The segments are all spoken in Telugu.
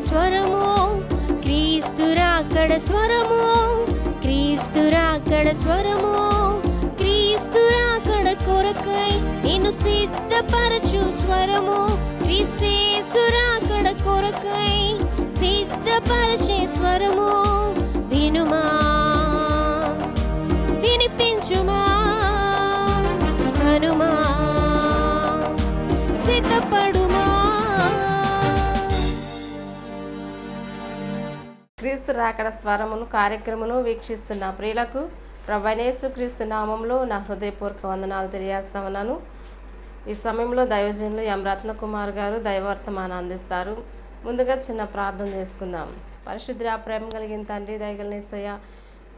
స్వరము, క్రీస్తు రాకడ స్వరము, క్రీస్తు రాకడ స్వరము, క్రీస్తు రాకడ కొరకై నిన్ను సిద్ధపరచు స్వరము, క్రీస్తు రాకడ కొరకై సిద్ధపరచే స్వరము. వినుమా, వినిపించుమా, కనుమా, సిద్ధపడుమా. క్రీస్తు రాకడ స్వరమును కార్యక్రమను వీక్షిస్తున్న ప్రియులకు ప్రభువైన యేసుక్రీస్తు నామంలో నా హృదయపూర్వక వందనాలు తెలియజేస్తా ఉన్నాను. ఈ సమయంలో దైవజనులు ఎం రత్నకుమార్ గారు దైవవర్తమానం అందిస్తారు. ముందుగా చిన్న ప్రార్థన చేసుకుందాం. పరిశుద్ధ ప్రేమ కలిగిన తండ్రి, దయగల యేసయ్య,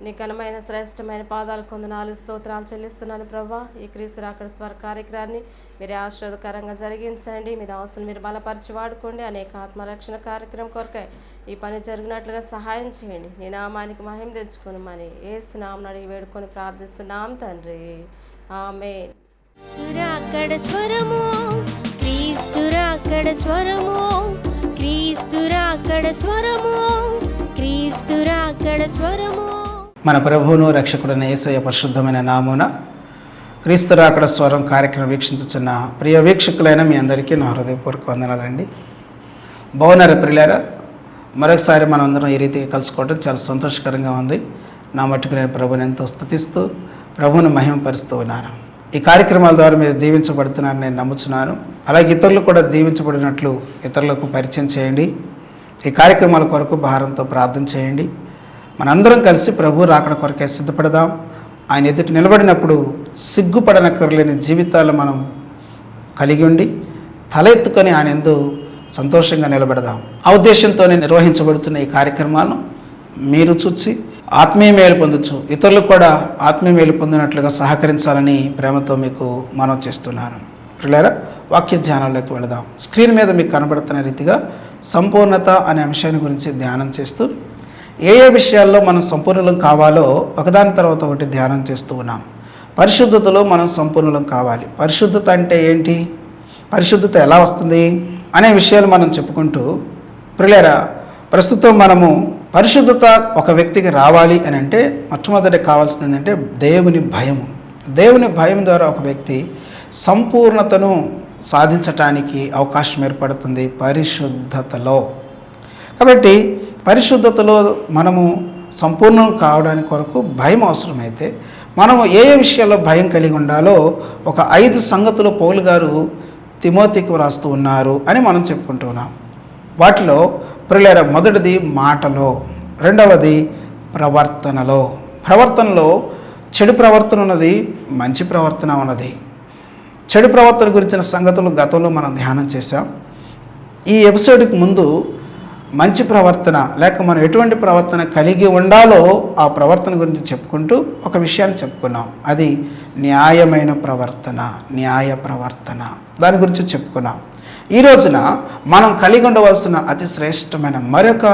నీ ఘనమైన శ్రేష్టమైన పాదాలు కొందనాలు స్తోత్రాలు చెల్లిస్తున్నాను ప్రభా. ఈ క్రీస్తు రాకడ స్వర కార్యక్రమాన్ని మీరే ఆశీర్వాదకరంగా జరిగించండి. మీ దాసులు మీరు బలపరిచి వాడుకోండి. అనేక ఆత్మరక్షణ కార్యక్రమం కొరకై ఈ పని జరిగినట్లుగా సహాయం చేయండి. నీ నామానికి మహిమ తెచ్చుకొని మని యేసు నామమున అడిగి వేడుకొని ప్రార్థిస్తున్నాం తండ్రి, ఆమేన్. రాకడ స్వరము, క్రీస్తు రాకడ స్వరము, క్రీస్తు రాకడ స్వరము, క్రీస్తు రాకడ స్వరము. మన ప్రభువును రక్షకుడైన యేసయ్య పరిశుద్ధమైన నామమున క్రీస్తు రాకడ స్వరం కార్యక్రమం వీక్షించుచున్న ప్రియ వీక్షకులైన మీ అందరికీ నా హృదయపూర్వక వందనాలండి. బాగున్నారా ప్రియులారా? మరొకసారి మనం అందరం ఈ రీతిగా కలుసుకోవడం చాలా సంతోషకరంగా ఉంది. నా మట్టుకు నేను ప్రభుని ఎంతో స్తుతిస్తూ ప్రభువును మహిమపరుస్తూ ఉన్నాను. ఈ కార్యక్రమాల ద్వారా మీరు దీవించబడుతున్నారని నేను నమ్ముచున్నాను. అలాగే ఇతరులు కూడా దీవించబడినట్లు ఇతరులకు పరిచయం చేయండి. ఈ కార్యక్రమాల కొరకు భారంతో ప్రార్థన చేయండి. మనందరం కలిసి ప్రభు రాకడ కొరకే సిద్ధపడదాం. ఆయన ఎదుటి నిలబడినప్పుడు సిగ్గుపడనక్కర్లేని జీవితాలు మనం కలిగి ఉండి తల ఎత్తుకొని ఆయన యందు సంతోషంగా నిలబడదాం. ఆ ఉద్దేశంతోనే నిర్వహించబడుతున్న ఈ కార్యక్రమాలను మీరు చూసి ఆత్మీయ మేలు పొందొచ్చు, ఇతరులు కూడా ఆత్మీయ మేలు పొందినట్లుగా సహకరించాలని ప్రేమతో మీకు మనం చేస్తున్నాను. పిల్లరా, వాక్య ధ్యానంలోకి వెళదాం. స్క్రీన్ మీద మీకు కనబడుతున్న రీతిగా సంపూర్ణత అనే అంశాన్ని గురించి ధ్యానం చేస్తూ ఏ విషయాల్లో మనం సంపూర్ణులం కావాలో ఒకదాని తర్వాత ఒకటి ధ్యానం చేస్తూ ఉన్నాం. పరిశుద్ధతలో మనం సంపూర్ణులం కావాలి. పరిశుద్ధత అంటే ఏంటి, పరిశుద్ధత ఎలా వస్తుంది అనే విషయాలు మనం చెప్పుకుంటూ ప్రియులారా, ప్రస్తుతం మనము పరిశుద్ధత ఒక వ్యక్తికి రావాలి అని అంటే మొట్టమొదటి కావాల్సింది ఏంటంటే దేవుని భయము. దేవుని భయం ద్వారా ఒక వ్యక్తి సంపూర్ణతను సాధించటానికి అవకాశం ఏర్పడుతుంది పరిశుద్ధతలో. కాబట్టి పరిశుద్ధతలో మనము సంపూర్ణం కావడానికి కొరకు భయం అవసరమైతే మనము ఏ విషయాల్లో భయం కలిగి ఉండాలో ఒక 5 సంగతులు పౌలు గారు తిమోతికి వ్రాస్తూ ఉన్నారు అని మనం చెప్పుకుంటున్నాం. వాటిలో ప్రియులారా, మొదటిది మాటలో, రెండవది ప్రవర్తనలో. ప్రవర్తనలో చెడు ప్రవర్తన ఉన్నది, మంచి ప్రవర్తన ఉన్నది. చెడు ప్రవర్తన గురించిన సంగతులు గతంలో మనం ధ్యానం చేశాం. ఈ ఎపిసోడ్కి ముందు మంచి ప్రవర్తన లేక మనం ఎటువంటి ప్రవర్తన కలిగి ఉండాలో ఆ ప్రవర్తన గురించి చెప్పుకుంటూ ఒక విషయాన్ని చెప్పుకున్నాం. అది న్యాయమైన ప్రవర్తన, న్యాయ ప్రవర్తన, దాని గురించి చెప్పుకున్నాం. ఈ రోజున మనం కలిగి ఉండవలసిన అతి శ్రేష్టమైన మరొక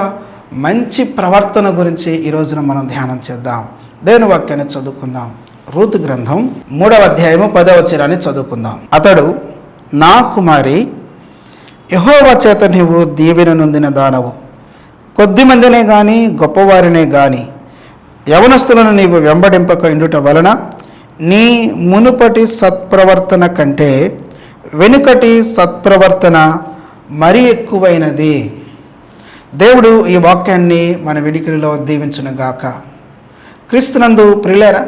మంచి ప్రవర్తన గురించి ఈ రోజున మనం ధ్యానం చేద్దాం. దేవుని వాక్యాన్ని చదువుకుందాం. రూతు గ్రంథం 3వ అధ్యాయము 10వ వచనాన్ని చదువుకుందాం. అతడు, నా కుమారి, యెహోవా చేత నీవు దీవెన నొందిన దానవు. కొద్ది మందినే గాని గొప్పవారినే గాని యవనస్తులను నీవు వెంబడింపక ఇండుట వలన నీ మునుపటి సత్ప్రవర్తన కంటే వెనుకటి సత్ప్రవర్తన మరి ఎక్కువైనది. దేవుడు ఈ వాక్యాన్ని మన వెనుకలో దీవించునుగాక. క్రీస్తునందు ప్రియులారా,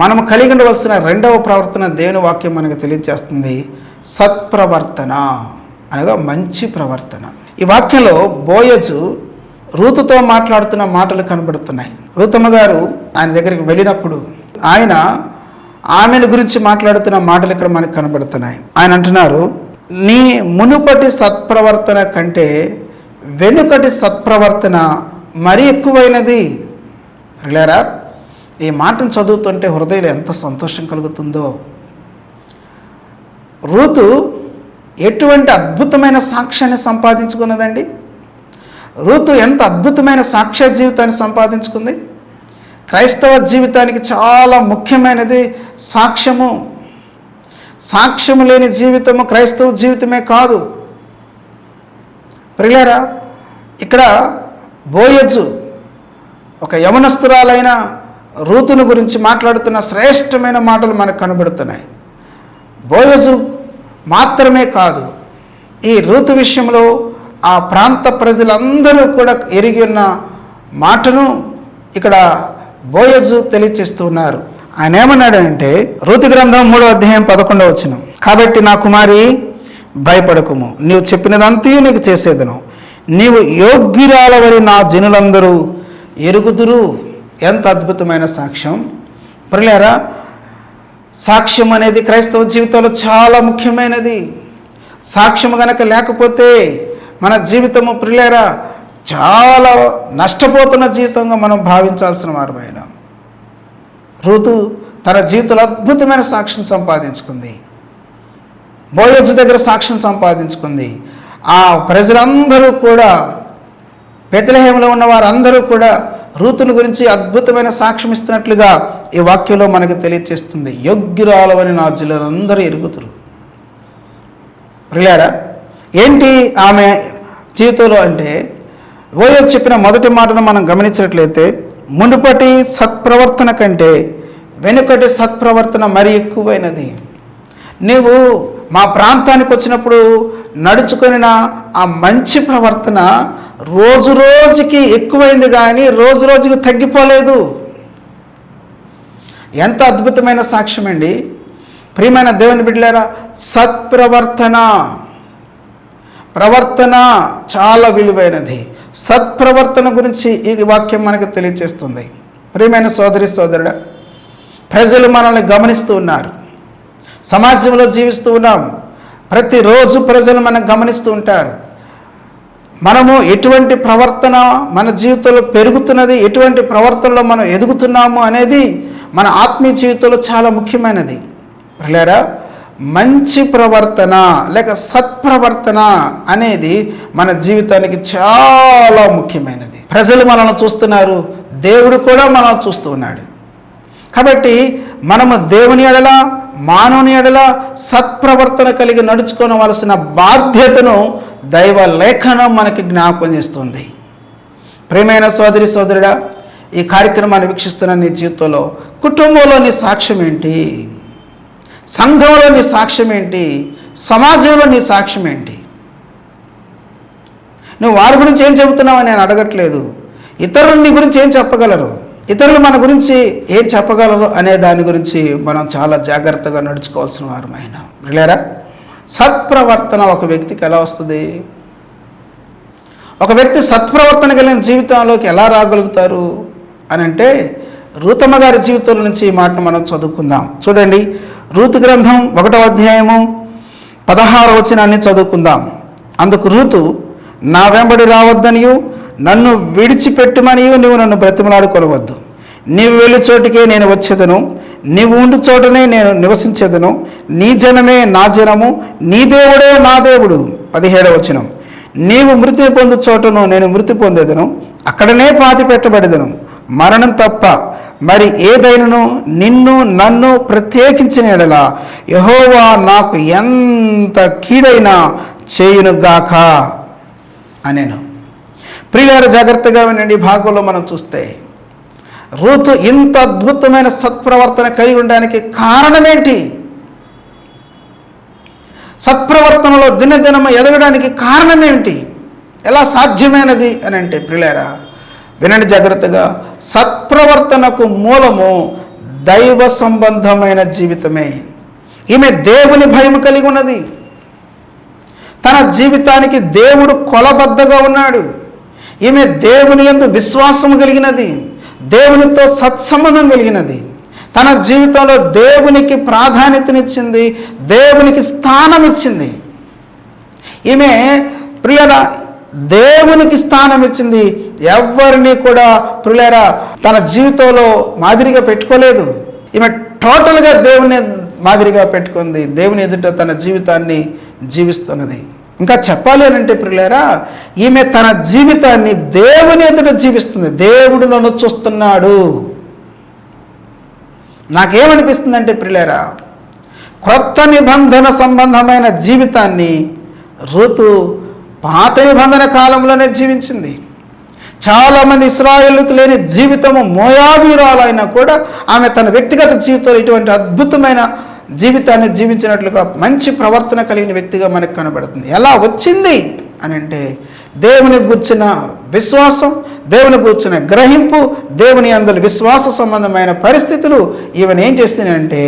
మనము కలిగి ఉండవలసిన రెండవ ప్రవర్తన దేవుని వాక్యం మనకు తెలియజేస్తుంది. సత్ప్రవర్తన అనగా మంచి ప్రవర్తన. ఈ వాక్యంలో బోయజు రూతుతో మాట్లాడుతున్న మాటలు కనబడుతున్నాయి. రూతమ్మ గారు ఆయన దగ్గరికి వెళ్ళినప్పుడు ఆయన ఆమెను గురించి మాట్లాడుతున్న మాటలు ఇక్కడ మనకు కనబడుతున్నాయి. ఆయన అంటున్నారు, నీ మునుపటి సత్ప్రవర్తన కంటే వెనుకటి సత్ప్రవర్తన మరీ ఎక్కువైనది. రిలారా, ఈ మాటను చదువుతుంటే హృదయంలో ఎంత సంతోషం కలుగుతుందో. రూతు ఎటువంటి అద్భుతమైన సాక్ష్యాన్ని సంపాదించుకున్నదండి. రూతు ఎంత అద్భుతమైన సాక్ష్య జీవితాన్ని సంపాదించుకుంది. క్రైస్తవ జీవితానికి చాలా ముఖ్యమైనది సాక్ష్యము. సాక్ష్యము లేని జీవితము క్రైస్తవ జీవితమే కాదు. ప్రియులారా, ఇక్కడ బోయజు ఒక యవనస్తురాలైన రూతును గురించి మాట్లాడుతున్న శ్రేష్టమైన మాటలు మనకు కనబడుతున్నాయి. బోయజు మాత్రమే కాదు, ఈ రూతు విషయంలో ఆ ప్రాంత ప్రజలందరూ కూడా ఎరిగి ఉన్న మాటను ఇక్కడ బోయజు తెలియచేస్తూ ఉన్నారు. ఆయన ఏమన్నాడంటే, రూతు గ్రంథం 3వ అధ్యాయం 11వ వచనం, కాబట్టి నా కుమారి భయపడకుము, నీవు చెప్పినదంతా నీకు చేసేదను, నీవు యోగ్యురాలవని నా జనులందరూ ఎరుగుదురు. ఎంత అద్భుతమైన సాక్ష్యం ప్రియులారా! సాక్ష్యం అనేది క్రైస్తవ జీవితంలో చాలా ముఖ్యమైనది. సాక్ష్యం గనక లేకపోతే మన జీవితము ప్రియులారా చాలా నష్టపోతున్న జీవితంగా మనం భావించాల్సిన వారమైన రూతు తన జీవితంలో అద్భుతమైన సాక్ష్యం సంపాదించుకుంది. బోయజు దగ్గర సాక్ష్యం సంపాదించుకుంది. ఆ ప్రజలందరూ కూడా, బెత్లెహేములో ఉన్న వారందరూ కూడా రూతుని గురించి అద్భుతమైన సాక్ష్యం ఇస్తున్నట్లుగా ఈ వాక్యంలో మనకు తెలియచేస్తుంది. యోగ్యురాలవని నా జనులందరూ ఎరుగుదురు. ప్రియులారా, ఏంటి ఆమె జీవితంలో అంటే, బోయజు చెప్పిన మొదటి మాటను మనం గమనించినట్లయితే, మునుపటి సత్ప్రవర్తన కంటే వెనుకటి సత్ప్రవర్తన మరి ఎక్కువైనది. నీవు మా ప్రాంతానికి వచ్చినప్పుడు నడుచుకొనిన ఆ మంచి ప్రవర్తన రోజు రోజుకి ఎక్కువైంది కానీ రోజు రోజుకి తగ్గిపోలేదు. ఎంత అద్భుతమైన సాక్ష్యం అండి ప్రియమైన దేవుని బిడ్డలారా! ప్రవర్తన చాలా విలువైనది. సత్ప్రవర్తన గురించి ఈ వాక్యం మనకు తెలియజేస్తుంది. ప్రియమైన సోదరి సోదరుడా, ప్రజలు మనల్ని గమనిస్తూ ఉన్నారు, సమాజంలో జీవిస్తూ ఉన్నాం. ప్రతిరోజు ప్రజలు మనం గమనిస్తూ ఉంటారు. మనము ఎటువంటి ప్రవర్తన మన జీవితంలో పెరుగుతున్నది, ఎటువంటి ప్రవర్తనలో మనం ఎదుగుతున్నాము అనేది మన ఆత్మీయ జీవితంలో చాలా ముఖ్యమైనది. ప్రియులారా, మంచి ప్రవర్తన లేక సత్ప్రవర్తన అనేది మన జీవితానికి చాలా ముఖ్యమైనది. ప్రజలు మనల్ని చూస్తున్నారు, దేవుడు కూడా మనల్ని చూస్తూ ఉన్నాడు. కాబట్టి మనము దేవుని ఎడల మానవుని ఎడల సత్ప్రవర్తన కలిగి నడుచుకోవలసిన బాధ్యతను దైవ లేఖనం మనకి జ్ఞాపకం చేస్తుంది. ప్రియమైన సోదరి సోదరుడా, ఈ కార్యక్రమాన్ని వీక్షిస్తున్న నీ జీవితంలో కుటుంబంలో నీ సాక్ష్యం ఏంటి? సంఘంలో నీ సాక్ష్యం ఏంటి? సమాజంలో నీ సాక్ష్యం ఏంటి? నువ్వు వారి గురించి ఏం చెబుతున్నావని నేను అడగట్లేదు. ఇతరులు నీ గురించి ఏం చెప్పగలరు, ఇతరులు మన గురించి ఏం చెప్పగలరు అనే దాని గురించి మనం చాలా జాగ్రత్తగా నడుచుకోవాల్సిన వారమైన ప్రియులారా, సత్ప్రవర్తన ఒక వ్యక్తికి ఎలా వస్తుంది? ఒక వ్యక్తి సత్ప్రవర్తన కలిగిన జీవితంలోకి ఎలా రాగలుగుతారు అని అంటే, రూతమ్మ గారి జీవితంలో నుంచి ఈ మాటను మనం చదువుకుందాం. చూడండి, రూతు గ్రంథం 1వ అధ్యాయము 16వ వచనాన్ని చదువుకుందాం. అందుకు రూతు, నా వెంబడి రావద్దనియు నన్ను విడిచిపెట్టుమనియు నీవు నన్ను బ్రతిమలాడుకొనవద్దు. నీవు వెళ్ళు చోటికే నేను వచ్చేదను, నీవు ఉండు చోటనే నేను నివసించేదను. నీ జనమే నా జనము, నీ దేవుడే నా దేవుడు. 17వ వచనం, నీవు మృతి పొందు చోటను నేను మృతి పొందేదను, అక్కడనే పాతి పెట్టబడేదను. మరణం తప్ప మరి ఏదైనను నిన్ను నన్ను ప్రత్యేకించిన ఎడల యెహోవా నాకు ఎంత కీడైనా చేయునుగాక అనేను. ప్రియులారా, జాగ్రత్తగా వినండి. భాగంలో మనం చూస్తే రూతు ఇంత అద్భుతమైన సత్ప్రవర్తన కలిగి ఉండడానికి కారణమేంటి? సత్ప్రవర్తనలో దినదినము ఎదగడానికి కారణమేంటి? ఎలా సాధ్యమైనది అని అంటే, ప్రియులారా వినండి జాగ్రత్తగా, సత్ప్రవర్తనకు మూలము దైవ సంబంధమైన జీవితమే. ఈమె దేవుని భయం కలిగి ఉన్నది. తన జీవితానికి దేవుడు కొలబద్దగా ఉన్నాడు. ఈమె దేవుని యందు విశ్వాసం కలిగినది, దేవునితో సత్సంబంధం కలిగినది. తన జీవితంలో దేవునికి ప్రాధాన్యతనిచ్చింది, దేవునికి స్థానం ఇచ్చింది. ఈమె ప్రియులారా దేవునికి స్థానం ఇచ్చింది. ఎవరిని కూడా ప్రియులారా తన జీవితంలో మాదిరిగా పెట్టుకోలేదు. ఈమె టోటల్గా దేవుని మాదిరిగా పెట్టుకుంది. దేవుని ఎదుట తన జీవితాన్ని జీవిస్తున్నది. ఇంకా చెప్పాలి అని అంటే ప్రియులారా, ఈమె తన జీవితాన్ని దేవుని ఎదుట జీవిస్తుంది. దేవుడు నన్ను చూస్తున్నాడు. నాకేమనిపిస్తుందంటే ప్రియులారా, క్రొత్త నిబంధన సంబంధమైన జీవితాన్ని రూతు పాత నిబంధన కాలంలోనే జీవించింది. చాలామంది ఇశ్రాయేలుకు లేని జీవితము మోయాబీరాలైనా కూడా ఆమె తన వ్యక్తిగత జీవితంలో ఇటువంటి అద్భుతమైన జీవితాన్ని జీవించినట్లుగా మంచి ప్రవర్తన కలిగిన వ్యక్తిగా మనకు కనబడుతుంది. ఎలా వచ్చింది అని అంటే దేవుని గూర్చిన విశ్వాసం, దేవుని గూర్చిన గ్రహింపు, దేవుని యందు విశ్వాస సంబంధమైన పరిస్థితులు ఇవన్నీ ఏం చేస్తున్నాయంటే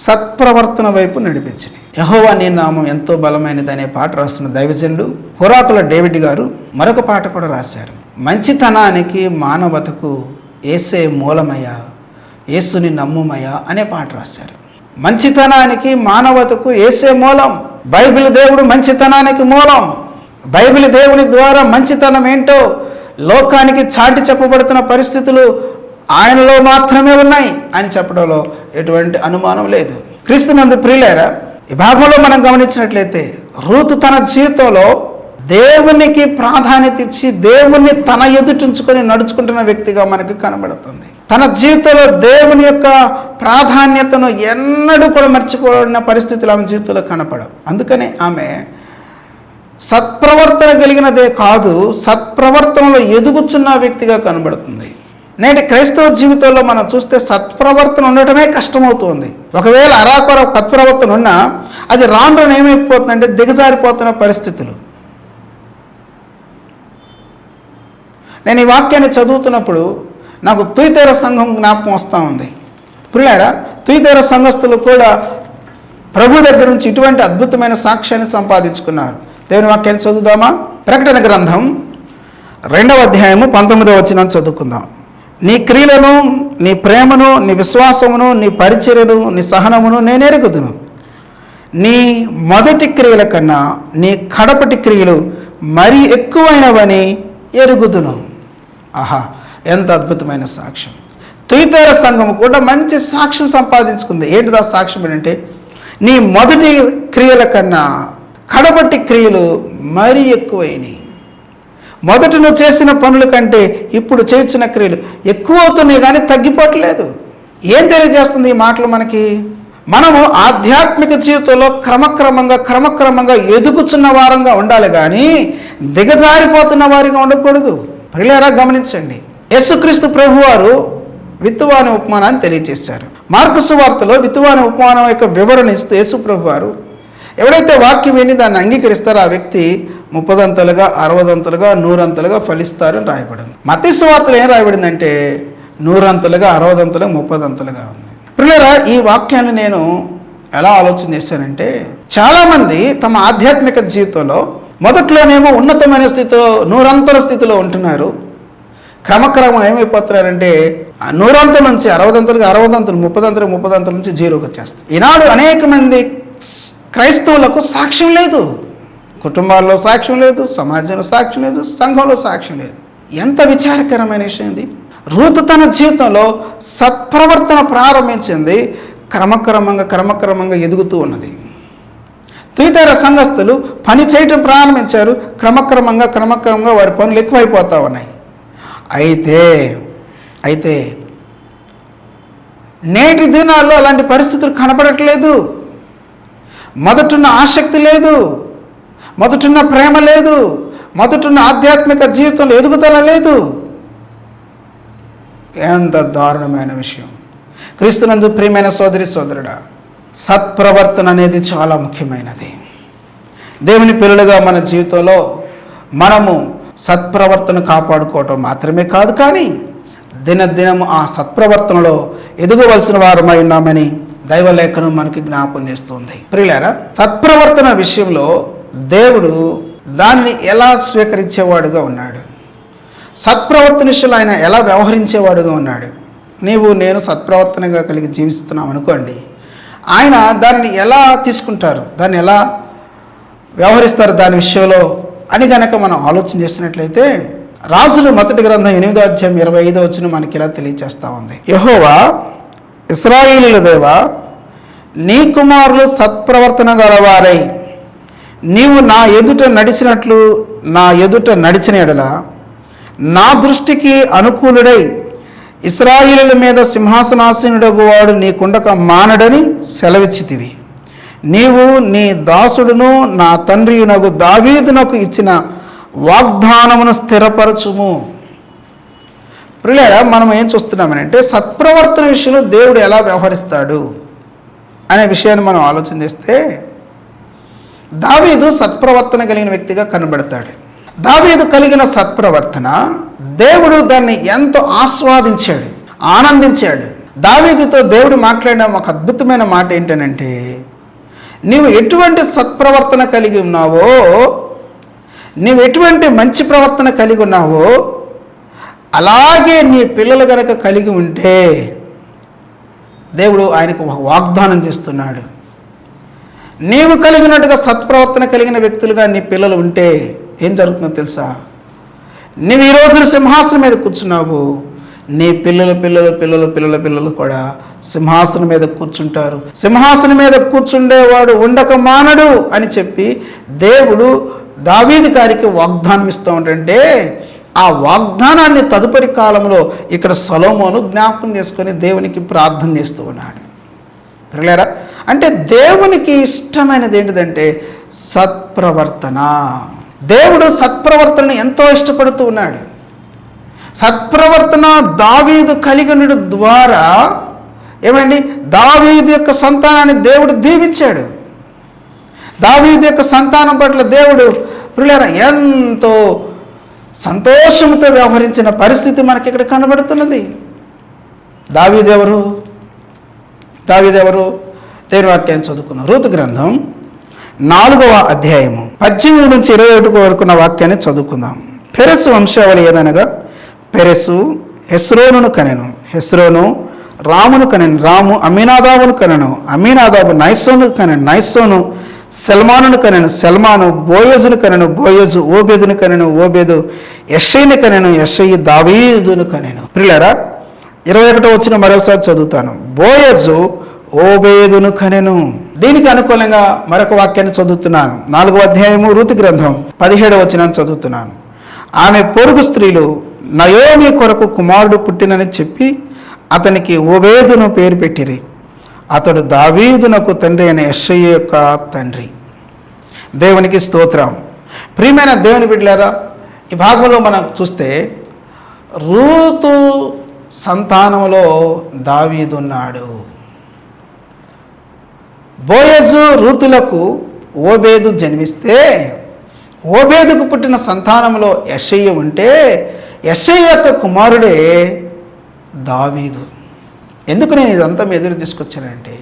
సత్ప్రవర్తన వైపు నడిపించింది. యెహోవా నీ నామం ఎంతో బలమైనది అనే పాట రాస్తున్న దైవజనులు కొరాకుల డేవిడ్ గారు మరొక పాట కూడా రాశారు. మంచితనానికి మానవతకు యేసే మూలమయ్యా, యేసుని నమ్ముమయ్యా అనే పాట రాశారు. మంచితనానికి మానవతకు యేసే మూలం. బైబిల్ దేవుడు మంచితనానికి మూలం. బైబిల్ దేవుని ద్వారా మంచితనం ఏంటో లోకానికి చాటి చెప్పబడుతున్న పరిస్థితులు ఆయనలో మాత్రమే ఉన్నాయి అని చెప్పడంలో ఎటువంటి అనుమానం లేదు. క్రీస్తునందు ప్రియులారా, ఈ భాగంలో మనం గమనించినట్లయితే రూతు తన జీవితంలో దేవునికి ప్రాధాన్యత ఇచ్చి దేవుణ్ణి తన ఎదుటించుకొని నడుచుకుంటున్న వ్యక్తిగా మనకు కనబడుతుంది. తన జీవితంలో దేవుని యొక్క ప్రాధాన్యతను ఎన్నడూ కూడా మర్చిపోయిన పరిస్థితులు ఆమె జీవితంలో కనపడవు. అందుకనే ఆమె సత్ప్రవర్తన కలిగినదే కాదు, సత్ప్రవర్తనలో ఎదుగుచున్న వ్యక్తిగా కనబడుతుంది. నేటి క్రైస్తవ జీవితంలో మనం చూస్తే సత్ప్రవర్తన ఉండటమే కష్టమవుతుంది. ఒకవేళ అరాకొర సత్ప్రవర్తన ఉన్నా అది రాను ఏమైపోతుందంటే దిగజారిపోతున్న పరిస్థితులు. నేను ఈ వాక్యాన్ని చదువుతున్నప్పుడు నాకు తుయితేర సంఘం జ్ఞాపకం వస్తూ ఉంది. పిల్లారా, తుయితేర సంఘస్థులు కూడా ప్రభు దగ్గర నుంచి ఇటువంటి అద్భుతమైన సాక్ష్యాన్ని సంపాదించుకున్నారు. దేవుని వాక్యాన్ని చదువుదామా? ప్రకటన గ్రంథం 2వ అధ్యాయము 19వ వచనం చదువుకుందాం. నీ క్రియలను, నీ ప్రేమను, నీ విశ్వాసమును, నీ పరిచర్యను, నీ సహనమును నేను ఎరుగుదును. నీ మొదటి క్రియల కన్నా నీ కడపటి క్రియలు మరీ ఎక్కువైనవని ఎరుగుదును. ఆహా, ఎంత అద్భుతమైన సాక్ష్యం! తుయితేర సంఘము కూడా మంచి సాక్ష్యం సంపాదించుకుంది. ఏంటిది ఆ సాక్ష్యం ఏంటంటే, నీ మొదటి క్రియల కన్నా కడపటి క్రియలు మరీ ఎక్కువైనవి. మొదట నువ్వు చేసిన పనుల కంటే ఇప్పుడు చేర్చిన క్రియలు ఎక్కువ అవుతున్నాయి కానీ తగ్గిపోవట్లేదు. ఏం తెలియజేస్తుంది ఈ మాటలు మనకి? మనము ఆధ్యాత్మిక జీవితంలో క్రమక్రమంగా ఎదుగుచున్న వారంగా ఉండాలి కానీ దిగజారిపోతున్న వారిగా ఉండకూడదు. ప్రియులారా, గమనించండి. యేసుక్రీస్తు ప్రభువారు విత్తువాని ఉపమానాన్ని తెలియజేశారు. మార్కు సువార్తలో విత్తువాని ఉపమానం యొక్క వివరణ ఇస్తూ యేసు ప్రభువారు ఎవరైతే వాక్యం విని దాన్ని అంగీకరిస్తారో ఆ వ్యక్తి 30 అంతలుగా, 60 అంతలుగా, 100 అంతలుగా ఫలిస్తారని రాయబడింది. మత్తయి సువార్తలో ఏం రాయబడిందంటే 100 అంతలుగా, 60 అంతలుగా, 30 అంతలుగా ఉంది. ప్రియులారా, ఈ వాక్యాన్ని నేను ఎలా ఆలోచన చేశానంటే, చాలామంది తమ ఆధ్యాత్మిక జీవితంలో మొదట్లోనేమో ఉన్నతమైన స్థితిలో 100 అంతల స్థితిలో ఉంటున్నారు. క్రమక్రమం ఏమైపోతున్నారంటే 100 అంతల నుంచి 60 అంతలుగా, 60 అంతలు, 30 అంతలు, 30 అంతల నుంచి జీరోకి వచ్చేస్తారు. ఈనాడు అనేక మంది క్రైస్తవులకు సాక్ష్యం లేదు. కుటుంబాల్లో సాక్ష్యం లేదు, సమాజంలో సాక్ష్యం లేదు, సంఘంలో సాక్ష్యం లేదు. ఎంత విచారకరమైన విషయం ఇది! రూతు తన జీవితంలో సత్ప్రవర్తన ప్రారంభించింది, క్రమక్రమంగా ఎదుగుతూ ఉన్నది. తుయితేర సంఘస్థులు పని చేయటం ప్రారంభించారు, క్రమక్రమంగా వారి పనులు ఎక్కువైపోతూ ఉన్నాయి. అయితే నేటి దినాల్లో అలాంటి పరిస్థితులు కనపడట్లేదు. మొదటున్న ఆసక్తి లేదు, మొదటున్న ప్రేమ లేదు, మొదటున్న ఆధ్యాత్మిక జీవితంలో ఎదుగుదల లేదు. ఎంత దారుణమైన విషయం! క్రీస్తునందు ప్రియమైన సోదరి సోదరుడా, సత్ప్రవర్తన అనేది చాలా ముఖ్యమైనది. దేవుని పిల్లలుగా మన జీవితంలో మనము సత్ప్రవర్తన కాపాడుకోవటం మాత్రమే కాదు, కానీ దినదినము ఆ సత్ప్రవర్తనలో ఎదగవలసిన వారమై ఉన్నామని దైవలేఖనం మనకి జ్ఞాపకం చేస్తుంది. ప్రియులారా, సత్ప్రవర్తన విషయంలో దేవుడు దాన్ని ఎలా స్వీకరించేవాడుగా ఉన్నాడు, సత్ప్రవర్తన విషయంలో ఆయన ఎలా వ్యవహరించేవాడుగా ఉన్నాడు. నీవు నేను సత్ప్రవర్తనగా కలిగి జీవిస్తున్నాం అనుకోండి, ఆయన దాన్ని ఎలా తీసుకుంటారు, దాన్ని ఎలా వ్యవహరిస్తారు దాని విషయంలో అని గనక మనం ఆలోచన చేసినట్లయితే, రాజులు మొదటి గ్రంథం 8వ అధ్యాయం 25వ వచనం మనకి ఇలా తెలియజేస్తూ ఉంది. యెహోవా, ఇశ్రాయేలీయుల దేవా, నీ కుమారులు సత్ప్రవర్తన గలవారై నీవు నా ఎదుట నడిచినట్లు నా ఎదుట నడిచిన ఎడల నా దృష్టికి అనుకూలుడై ఇశ్రాయేలీయుల మీద సింహాసనాసీనుడగు వాడు నీకుండక మానడని సెలవిచ్చితివి. నీవు నీ దాసుడును నా తండ్రియునగు దావీదునకు ఇచ్చిన వాగ్దానమును స్థిరపరచుము. ప్రియులారా, మనం ఏం చూస్తున్నామనంటే సత్ప్రవర్తన విషయంలో దేవుడు ఎలా వ్యవహరిస్తాడు అనే విషయాన్ని మనం ఆలోచన చేస్తే దావీదు సత్ప్రవర్తన కలిగిన వ్యక్తిగా కనబడతాడు. దావీదు కలిగిన సత్ప్రవర్తన దేవుడు దాన్ని ఎంతో ఆస్వాదించాడు, ఆనందించాడు. దావీదుతో దేవుడు మాట్లాడిన ఒక అద్భుతమైన మాట ఏంటనంటే, నీవు ఎటువంటి సత్ప్రవర్తన కలిగి ఉన్నావో, నీవు ఎటువంటి మంచి ప్రవర్తన కలిగి ఉన్నావో అలాగే నీ పిల్లలు గనక కలిగి ఉంటే దేవుడు ఆయనకు ఒక వాగ్దానం చేస్తున్నాడు. నీవు కలిగినట్టుగా సత్ప్రవర్తన కలిగిన వ్యక్తులుగా నీ పిల్లలు ఉంటే ఏం జరుగుతుందో తెలుసా? నీవు ఈరోజు సింహాసనం మీద కూర్చున్నావు, నీ పిల్లల పిల్లల పిల్లల పిల్లల పిల్లలు కూడా సింహాసనం మీద కూర్చుంటారు. సింహాసనం మీద కూర్చుండేవాడు ఉండక మానడు అని చెప్పి దేవుడు దావీదు గారికి వాగ్దానం ఇస్తూ ఉంటే ఆ వాగ్దానాన్ని తదుపరి కాలంలో ఇక్కడ సొలొమోను జ్ఞాపకం చేసుకొని దేవునికి ప్రార్థన చేస్తూ ఉన్నాడు. పిల్లలారా, అంటే దేవునికి ఇష్టమైనది ఏంటిదంటే సత్ప్రవర్తన. దేవుడు సత్ప్రవర్తనను ఎంతో ఇష్టపడుతూ ఉన్నాడు. సత్ప్రవర్తన దావీదు కలిగిన ద్వారా ఏమండి దావీదు యొక్క సంతానాన్ని దేవుడు దీవించాడు. దావీదు యొక్క సంతానం పట్ల దేవుడు పిల్లలారా ఎంతో సంతోషంతో వ్యవహరించిన పరిస్థితి మనకి ఇక్కడ కనబడుతున్నది. దావీదెవరు? దేవుని వాక్యాన్ని చదువుకున్నాం. రూతు గ్రంథం 4వ అధ్యాయము 18 నుంచి 21 వరకు ఉన్న వాక్యాన్ని చదువుకుందాం. పెరెసు వంశావళి ఏదనగా పెరెసు హెస్రోనును కనెను, హెస్రోను రామును కనెను, రాము అమీనాదాబును కనెను, అమీనాదాబు నైసోను కనెను, నైసోను సల్మానును కనెను, సల్మాను బోయజును కనెను, బోయజు ఓబేదును కనెను, ఓబేదు యెషయిని కనెను, యెషయి దావీదును కనెను. ప్రియులారా, 21వ వచనం మరోసారి చదువుతాను. బోయజు ఓబేదును కనెను. దీనికి అనుకూలంగా మరొక వాక్యాన్ని చదువుతున్నాను. 4వ అధ్యాయము రూతు గ్రంథం 17వ వచనాన్ని చదువుతున్నాను. ఆమె పొరుగు స్త్రీలు నయోమి కొరకు కుమారుడు పుట్టినని చెప్పి అతనికి ఓబేదును పేరు పెట్టిరి. అతడు దావీదునకు తండ్రి అయిన యెషయి యొక్క తండ్రి. దేవునికి స్తోత్రం. ప్రియమైన దేవుని బిడ్డలారా, ఈ భాగంలో మనం చూస్తే రూతు సంతానంలో దావీదున్నాడు. బోయజు రూతులకు ఓబేదు జన్మిస్తే ఓబేదుకు పుట్టిన సంతానంలో యెషయి ఉంటే యెషయి యొక్క కుమారుడే దావీదు. ఎందుకు నేను ఇదంతా మీ ఎదురు తీసుకొచ్చానంటే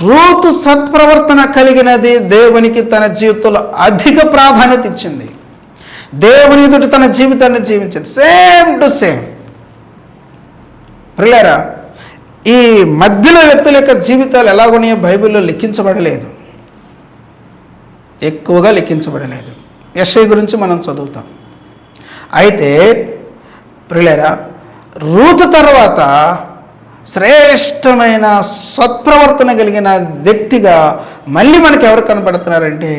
రూతు సత్ప్రవర్తన కలిగినది దేవునికి తన జీవితంలో అధిక ప్రాధాన్యత ఇచ్చింది. దేవుని ఎదుట తన జీవితాన్ని జీవించింది. Same to same. ప్రియులారా, ఈ మధ్యలో వ్యక్తుల యొక్క జీవితాలు ఎలాగున్నాయో బైబిల్లో లిఖించబడలేదు, ఎక్కువగా లిఖించబడలేదు. యెషయి గురించి మనం చదువుతాం. అయితే ప్రియులారా, రూతు తర్వాత శ్రేష్టమైన సత్ప్రవర్తన కలిగిన వ్యక్తిగా మళ్ళీ మనకి ఎవరు కనబడుతున్నారంటే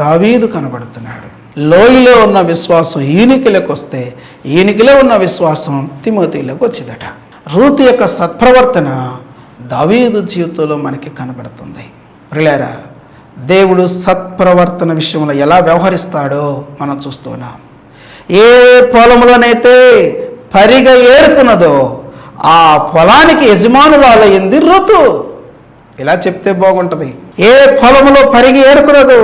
దావీదు కనబడుతున్నాడు. లోయలో ఉన్న విశ్వాసం ఈయనకిలోకి వస్తే ఈయనకిలో ఉన్న విశ్వాసం తిమోతిలోకి వచ్చిందట. రూతు యొక్క సత్ప్రవర్తన దావీదు జీవితంలో మనకి కనబడుతుంది. ప్రియులారా, దేవుడు సత్ప్రవర్తన విషయంలో ఎలా వ్యవహరిస్తాడో మనం చూస్తున్నాం. ఏ పొలంలోనైతే పరిగ ఏరుకున్నదో ఆ పొలానికి యజమానురాలయ్యింది రూతు. ఇలా చెప్తే బాగుంటుంది. ఏ పొలంలో పరిగి ఏరుకున్నదో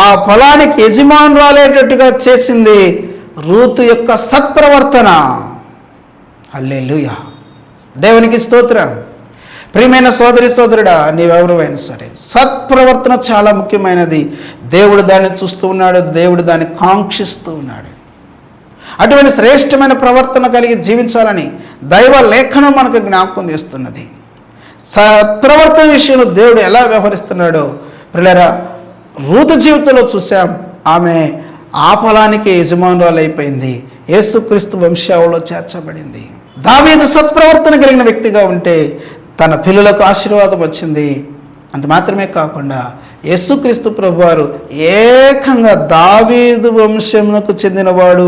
ఆ పొలానికి యజమానురాలేటట్టుగా చేసింది రూతు యొక్క సత్ప్రవర్తన. హల్లెలూయా, దేవునికి స్తోత్రం. ప్రియమైన సోదరి సోదరుడా, నీవెవరైనా సరే సత్ప్రవర్తన చాలా ముఖ్యమైనది. దేవుడు దాన్ని చూస్తూ ఉన్నాడు, దేవుడు దాన్ని కాంక్షిస్తూ ఉన్నాడు. అటువంటి శ్రేష్టమైన ప్రవర్తన కలిగి జీవించాలని దైవ లేఖనం మనకు జ్ఞాపకం చేస్తున్నది. సత్ప్రవర్తన విషయంలో దేవుడు ఎలా వ్యవహరిస్తున్నాడో ప్రియులారా రూతు జీవితంలో చూసాం. ఆమె ఆ పొలానికి యజమానురాలు అయిపోయింది, యేసుక్రీస్తు వంశావళిలో చేర్చబడింది. దావీదు సత్ప్రవర్తన కలిగిన వ్యక్తిగా ఉంటే తన పిల్లలకు ఆశీర్వాదం వచ్చింది. అంత మాత్రమే కాకుండా యేసుక్రీస్తు ప్రభువారు ఏకంగా దావీదు వంశమునకు చెందినవాడు,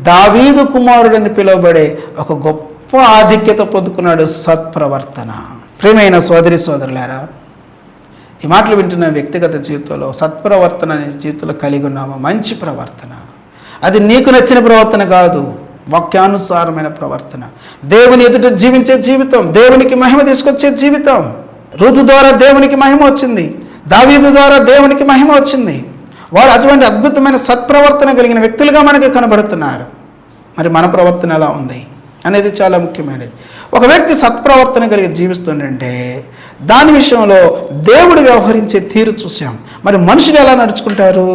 దావీదు కుమారుడని పిలువబడే ఒక గొప్ప ఆధిక్యత పొందుకున్నాడు సత్ప్రవర్తన. ప్రియమైన సోదరి సోదరులారా, ఈ మాటలు వింటున్న వ్యక్తిగత జీవితంలో సత్ప్రవర్తన అనే జీవితంలో కలిగి ఉన్నామా? మంచి ప్రవర్తన, అది నీకు నచ్చిన ప్రవర్తన కాదు, వాక్యానుసారమైన ప్రవర్తన, దేవుని ఎదుట జీవించే జీవితం, దేవునికి మహిమ తీసుకొచ్చే జీవితం. రూతు ద్వారా దేవునికి మహిమ వచ్చింది, దావీదు ద్వారా దేవునికి మహిమ వచ్చింది. వారు అటువంటి అద్భుతమైన సత్ప్రవర్తన కలిగిన వ్యక్తులుగా మనకి కనబడుతున్నారు. మరి మన ప్రవర్తన ఎలా ఉంది అనేది చాలా ముఖ్యమైనది. ఒక వ్యక్తి సత్ప్రవర్తన కలిగి జీవిస్తుందంటే దాని విషయంలో దేవుడు వ్యవహరించే తీరు చూసాం. మరి మనుషులు ఎలా నడుచుకుంటారు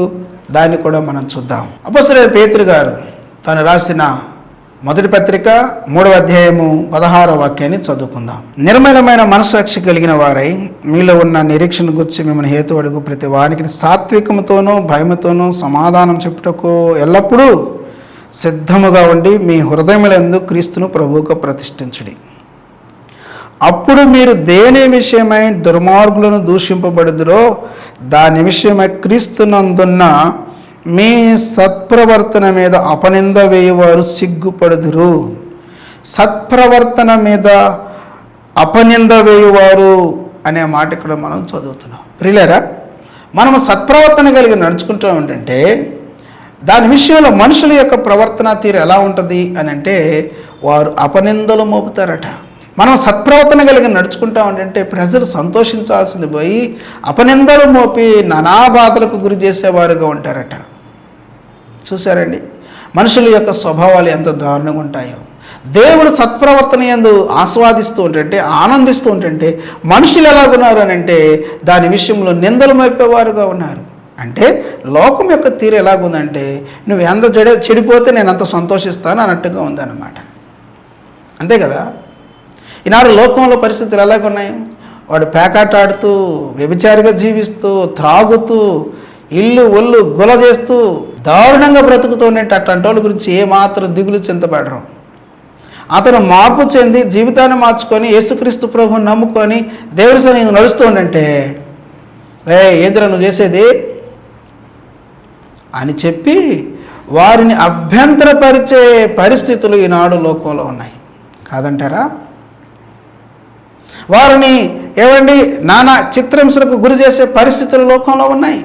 దాన్ని కూడా మనం చూద్దాం. అపోస్తలుడైన పేతురు గారు తాను రాసిన మొదటి పత్రిక 3వ అధ్యాయము 16వ వాక్యాన్ని చదువుకుందాం. నిర్మలమైన మనస్సాక్షి కలిగిన వారై మీలో ఉన్న నిరీక్షణ గురించి మిమ్మల్ని హేతు అడుగు ప్రతి వానికి సాత్వికముతోనూ భయముతోనూ సమాధానం చెప్పుటకు ఎల్లప్పుడూ సిద్ధముగా ఉండి మీ హృదయములందు క్రీస్తును ప్రభువుగా ప్రతిష్ఠించుడి. అప్పుడు మీరు దేని విషయమై దుర్మార్గులను దూషింపబడుదురో దాని విషయమై క్రీస్తునందున్న మీ సత్ప్రవర్తన మీద అపనింద వేయువారు సిగ్గుపడుదురు. సత్ప్రవర్తన మీద అపనింద వేయువారు అనే మాట ఇక్కడ మనం చదువుతున్నాం. ప్రియులారా, మనము సత్ప్రవర్తన కలిగి నడుచుకుంటాం ఏంటంటే దాని విషయంలో మనుషుల యొక్క ప్రవర్తన తీరు ఎలా ఉంటుంది అని అంటే వారు అపనిందలు మోపుతారట. మనం సత్ప్రవర్తన కలిగి నడుచుకుంటాం అంటే ప్రజలు సంతోషించాల్సింది పోయి అపనిందలు మోపి నానా బాధలకు గురి చేసేవారుగా ఉంటారట. చూసారండి మనుషుల యొక్క స్వభావాలు ఎంత దారుణంగా ఉంటాయో. దేవుడు సత్ప్రవర్తన యందు ఆస్వాదిస్తూ ఉంటుంటే ఆనందిస్తూ ఉంటుంటే మనుషులు ఎలాగున్నారు అని అంటే దాని విషయంలో నిందలు మోపేవారుగా ఉన్నారు. అంటే లోకం యొక్క తీరు ఎలాగుందంటే నువ్వు ఎంత చెడిపోతే నేను అంత సంతోషిస్తాను అన్నట్టుగా ఉందన్నమాట. అంతే కదా. ఈనాడు లోకంలో పరిస్థితులు ఎలాగున్నాయి? వాడు పేకాట ఆడుతూ వ్యభిచారిగా జీవిస్తూ త్రాగుతూ ఇల్లు ఒళ్ళు గుల చేస్తూ దారుణంగా బ్రతుకుతూ ఉండేట అట్లాంటి వాళ్ళ గురించి ఏమాత్రం దిగులు చింతపడరు. అతను మార్పు చెంది జీవితాన్ని మార్చుకొని యేసుక్రీస్తు ప్రభువుని నమ్ముకొని దేవుడి సన్నిధిని నడుస్తూ ఉండంటే ఏదిరా నువ్వు చేసేది అని చెప్పి వారిని అభ్యంతరపరిచే పరిస్థితులు ఈనాడు లోకంలో ఉన్నాయి కాదంటారా? వారిని ఏమండి నానా చిత్రహింసలకు గురి చేసే పరిస్థితులు లోకంలో ఉన్నాయి.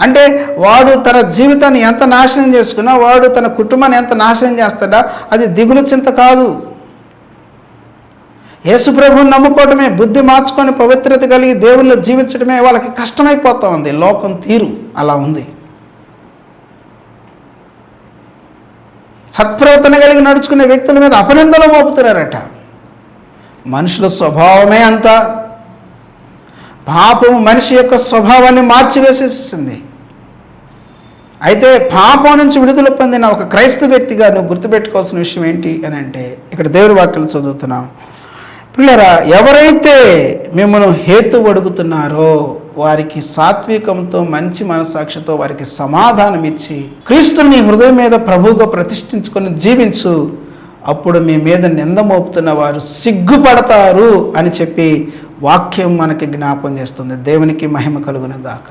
అంటే వాడు తన జీవితాన్ని ఎంత నాశనం చేసుకున్నా, వాడు తన కుటుంబాన్ని ఎంత నాశనం చేస్తాడా అది దిగులు చింత కాదు. యేసు ప్రభువుని నమ్ముకోవటమే, బుద్ధి మార్చుకొని పవిత్రత కలిగి దేవుళ్ళు జీవించడమే వాళ్ళకి కష్టమైపోతూ ఉంది. లోకం తీరు అలా ఉంది. సత్ప్రవర్తన కలిగి నడుచుకునే వ్యక్తుల మీద అపనిందలు మోపుతున్నారట. మనుషుల స్వభావమే అంత. పాపం మనిషి యొక్క స్వభావాన్ని మార్చివేసేసింది. అయితే పాపం నుంచి విడుదల పొందిన ఒక క్రైస్తవ వ్యక్తిగా నువ్వు గుర్తుపెట్టుకోవాల్సిన విషయం ఏంటి అని అంటే ఇక్కడ దేవుడి వాక్యాలు చదువుతున్నాం. పిల్లరా, ఎవరైతే మిమ్మల్ని హేతు అడుగుతున్నారో వారికి సాత్వికంతో మంచి మనస్సాక్షితో వారికి సమాధానం ఇచ్చి క్రీస్తుని హృదయం మీద ప్రభువుగా ప్రతిష్ఠించుకొని జీవించు. అప్పుడు మీ మీద నింద మోపుతున్న వారు సిగ్గుపడతారు అని చెప్పి వాక్యం మనకి జ్ఞాపం చేస్తుంది. దేవునికి మహిమ కలుగును గాక.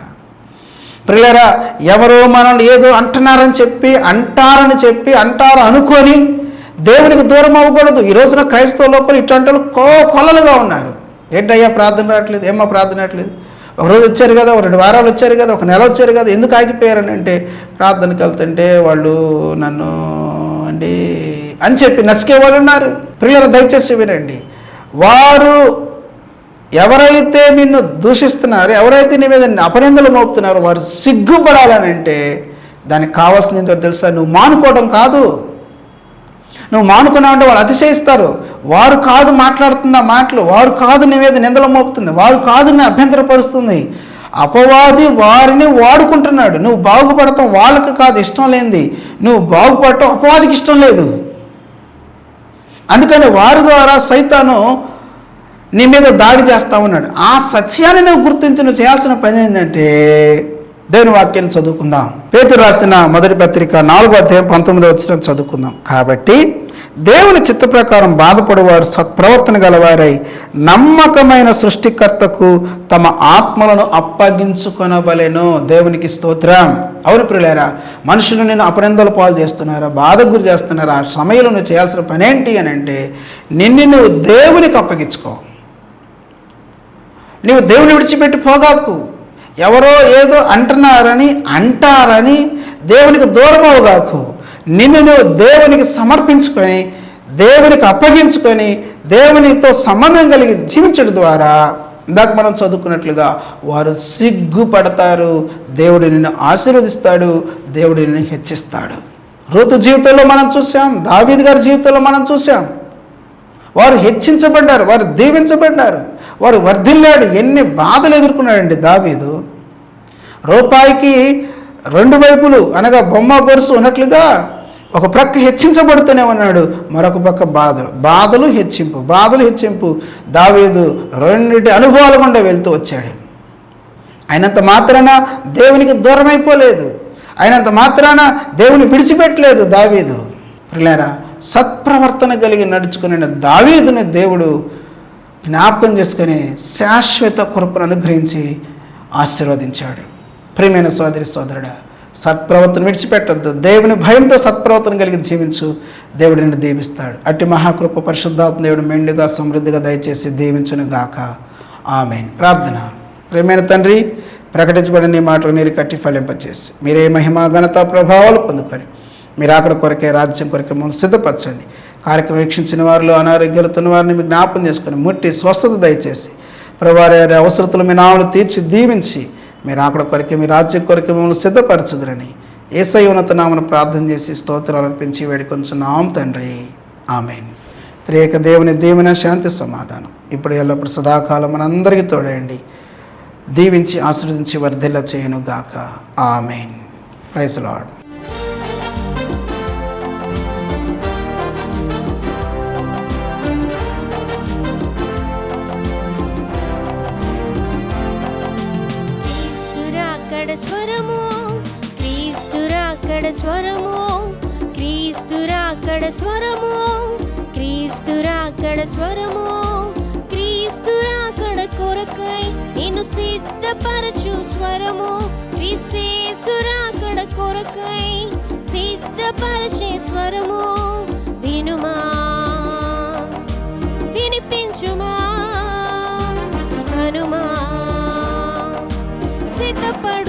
ప్రియులారా, ఎవరో మనల్ని ఏదో అంటున్నారని చెప్పి అంటారు అనుకొని దేవునికి దూరం అవ్వకూడదు. ఈ రోజున క్రైస్తవ లోపల ఇట్లాంటి వాళ్ళు కొల్లలుగా ఉన్నారు. ఏంటయ్యా ప్రార్థన రావట్లేదు, ఏమో ప్రార్థన రావట్లేదు, ఒకరోజు వచ్చారు కదా, 2 వారాలు వచ్చారు కదా, 1 నెల వచ్చారు కదా, ఎందుకు ఆగిపోయారని అంటే ప్రార్థనకి వెళ్తుంటే వాళ్ళు నన్ను అండి అని చెప్పి నసికే వాళ్ళు ఉన్నారు. ప్రియులారా, దయచేసి వినండి. వారు ఎవరైతే నిన్ను దూషిస్తున్నారో, ఎవరైతే నీ మీద అపనిందలు మోపుతున్నారో వారు సిగ్గుపడాలని అంటే దానికి కావాల్సింది ఏంటో తెలుసా? నువ్వు మానుకోవడం కాదు. నువ్వు మానుకున్నావంటే వాళ్ళు అతిశయిస్తారు. వారు కాదు మాట్లాడుతున్న మాటలు, వారు కాదు నీ మీద నిందలు మోపుతుంది, వారు కాదు నీ అభ్యంతరపరుస్తుంది. అపవాది వారిని వాడుకుంటున్నాడు. నువ్వు బాగుపడటం వాళ్ళకి కాదు ఇష్టం లేనిది, నువ్వు బాగుపడటం అపవాదికి ఇష్టం లేదు. అందుకని వారి ద్వారా సైతాను నీ మీద దాడి చేస్తా ఉన్నాడు. ఆ సత్యాన్ని నువ్వు గుర్తించి నువ్వు చేయాల్సిన పని ఏంటంటే దేవుని వాక్యాన్ని చదువుకుందాం. పేతురు రాసిన మొదటి పత్రిక 4వ అధ్యాయం 19వ వచనం చదువుకుందాం. కాబట్టి దేవుని చిత్త ప్రకారం బాధపడేవారు సత్ప్రవర్తన గలవారై నమ్మకమైన సృష్టికర్తకు తమ ఆత్మలను అప్పగించుకొనవలెను. దేవునికి స్తోత్రం. అవును ప్రియులారా, మనుషులు నేను అపనిందల పాలు చేస్తున్నారా, బాధకు గురి చేస్తున్నారా, ఆ సమయంలో నువ్వు చేయాల్సిన పని ఏంటి అని అంటే నిన్ను నువ్వు దేవునికి అప్పగించుకో. నీవు దేవుని విడిచిపెట్టి పోగాకు. ఎవరో ఏదో అంటారని దేవునికి దూరం అవగాకు. నిన్ను నువ్వు దేవునికి సమర్పించుకొని, దేవునికి అప్పగించుకొని, దేవునితో సంబంధం కలిగి జీవించడం ద్వారా ఇందాక మనం చదువుకున్నట్లుగా వారు సిగ్గుపడతారు. దేవుడు నిన్ను ఆశీర్వదిస్తాడు, దేవుడు నిన్ను హెచ్చిస్తాడు. రూతు జీవితంలో మనం చూసాం, దావీదు గారి జీవితంలో మనం చూసాం. వారు హెచ్చించబడ్డారు, వారు దీవించబడ్డారు, వారు వర్ధిల్లాడు. ఎన్ని బాధలు ఎదుర్కొన్నాడండి దావీదు. రూపాయికి రెండు వైపులు అనగా బొమ్మ బొరుసు ఉన్నట్లుగా ఒక ప్రక్క హెచ్చించబడుతూనే ఉన్నాడు, మరొక పక్క బాధలు హెచ్చింపు. దావీదు రెండింటి అనుభవాల గుండా వెళ్తూ వచ్చాడు. అయినంత మాత్రాన దేవునికి దూరం అయిపోలేదు, అయినంత మాత్రాన దేవుని విడిచిపెట్టలేదు దావీదు. ప్రియులారా, సత్ప్రవర్తన కలిగి నడుచుకునే దావీదుని దేవుడు జ్ఞాపకం చేసుకొని శాశ్వత కృపను అనుగ్రహించి ఆశీర్వదించాడు. ప్రియమైన సోదరి సోదరుడా, సత్ప్రవర్తన విడిచిపెట్టద్దు. దేవుని భయంతో సత్ప్రవర్తన కలిగి జీవించు, దేవుడు నిన్ను దీవిస్తాడు. అట్టి మహాకృప పరిశుద్ధాత్మ దేవుడు మెండుగా సమృద్ధిగా దయచేసి దీవించును గాక. ఆమేన్. ప్రార్థన. ప్రియమైన తండ్రి, ప్రకటించబడిన నీ మాటలు నీరు కట్టి ఫలింపచేసి మీరే మహిమ ఘనత ప్రభావాలు పొందుకొని మీరు అక్కడ కొరకే రాజ్యం కొరకే మమ్మల్ని సిద్ధపరచండి. కార్యక్రమం వీక్షించిన వారిలో అనారోగ్యాలతో వారిని మీ జ్ఞాపం చేసుకొని ముట్టి స్వస్థత దయచేసి ప్రభువారి అవసరతలు మీ నామలు తీర్చి దీవించి మీరు అక్కడ కొరకే మీ రాజ్యం కొరకే మమ్మల్ని సిద్ధపరచుదురని యేసయ్య ఉన్నత నామను ప్రార్థన చేసి స్తోత్రాలు అర్పించి వేడుకొంచున్నాం తండ్రి. ఆమేన్. త్రియేక దేవుని దీవెన శాంతి సమాధానం ఇప్పుడు ఎల్లప్పుడు సదాకాలం మనందరికీ తోడేయండి, దీవించి ఆశీర్వదించి వర్ధిల్ల చేయను గాక. ఆమేన్. Praise the lord. స్వరము క్రీస్తురాకడ స్వరము, క్రీస్తురాకడ స్వరము, క్రీస్తురాకడ స్వరము, క్రీస్తురాకడ కొరకై నిన్ను సిద్ధపరచు స్వరము, క్రీస్తేసురాకడ కొరకై సిద్ధపరచే స్వరము. వినుమా, వినిపించుమా, హనుమా, సిద్ధపడు